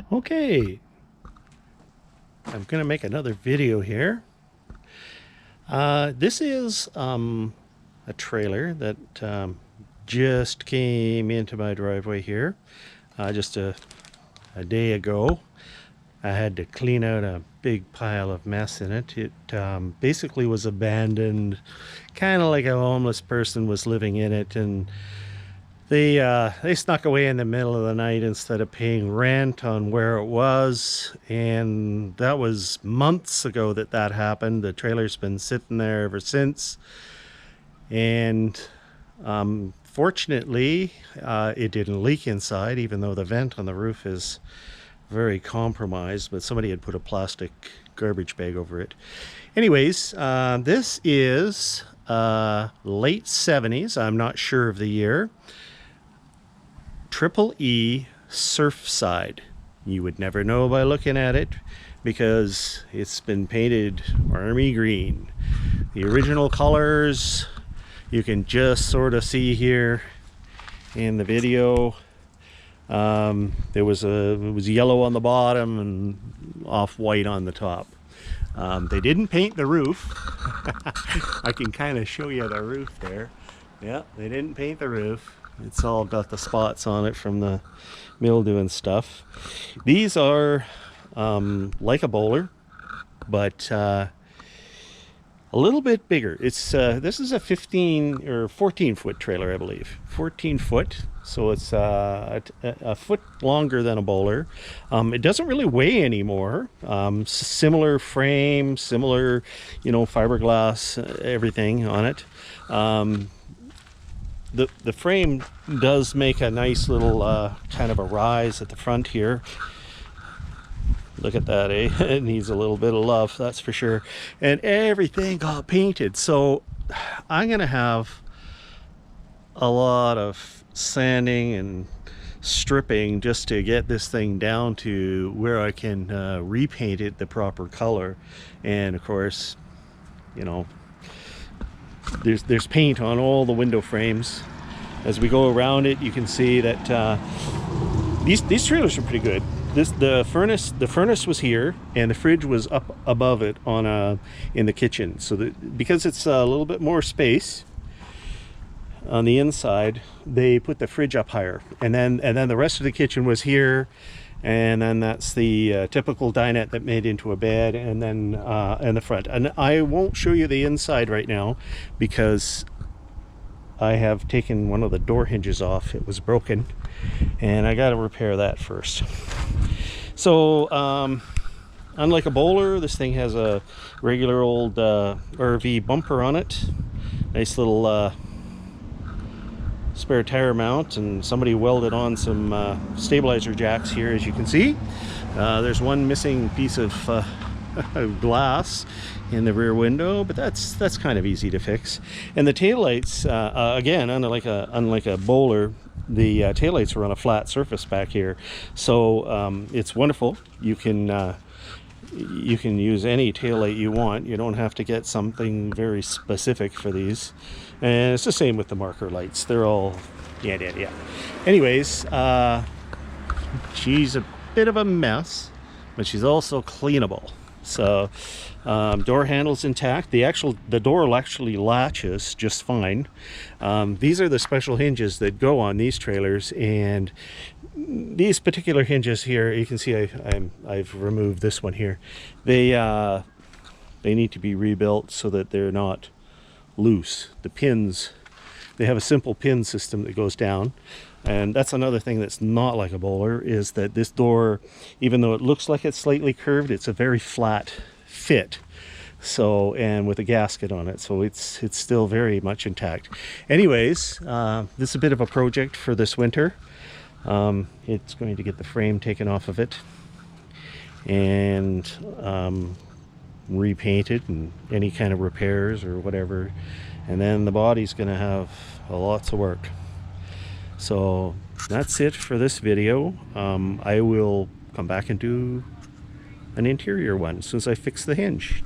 Okay, I'm gonna make another video here. This is a trailer that just came into my driveway here just a day ago. I had to clean out a big pile of mess in it. It basically was abandoned, kind of like a homeless person was living in it, and they snuck away in the middle of the night instead of paying rent on where it was, and that was months ago that happened. The trailer's been sitting there ever since, and fortunately it didn't leak inside, even though the vent on the roof is very compromised, but somebody had put a plastic garbage bag over it. Anyways, this is late 70s, I'm not sure of the year. Triple E Surfside. You would never know by looking at it because it's been painted army green. The original colors you can just sort of see here in the video. It was yellow on the bottom and off-white on the top. They didn't paint the roof. I can kind of show you the roof there. Yeah, they didn't paint the roof. It's all got the spots on it from the mildew and stuff. These are like a bowler, but a little bit bigger. It's this is a 15 or 14 foot trailer, I believe. 14 foot, so it's a foot longer than a bowler. It doesn't really weigh anymore. Similar frame, similar, fiberglass, everything on it. The frame does make a nice little kind of a rise at the front here. Look at that, eh? It needs a little bit of love, that's for sure. And everything got painted. So I'm gonna have a lot of sanding and stripping just to get this thing down to where I can repaint it the proper color. And of course, there's paint on all the window frames. As we go around it, you can see that these trailers are pretty good. The furnace was here, and the fridge was up above it in the kitchen. So because it's a little bit more space on the inside, they put the fridge up higher, and then the rest of the kitchen was here. And then that's the typical dinette that made into a bed, and then in the front. And I won't show you the inside right now because I have taken one of the door hinges off. It was broken, and I got to repair that first. So unlike a bowler, this thing has a regular old RV bumper on it. Nice little spare tire mount, and somebody welded on some stabilizer jacks here, as you can see. There's one missing piece of glass in the rear window, but that's kind of easy to fix. And the taillights, again, unlike a bowler, the taillights are on a flat surface back here, so it's wonderful. You can use any taillight you want. You don't have to get something very specific for these. And it's the same with the marker lights. They're all, yeah. Anyways, she's a bit of a mess, but she's also cleanable. So door handle's intact. The door actually latches just fine. These are the special hinges that go on these trailers, and these particular hinges here, you can see I've removed this one here. They need to be rebuilt so that they're not loose. The pins, they have a simple pin system that goes down, and that's another thing that's not like a bowler, is that this door, even though it looks like it's slightly curved, it's a very flat fit. So, and with a gasket on it, so it's still very much intact. Anyways, this is a bit of a project for this winter. It's going to get the frame taken off of it and repainted, and any kind of repairs or whatever, and then the body's going to have lots of work. So that's it for this video. I will come back and do an interior one as soon as I fix the hinge.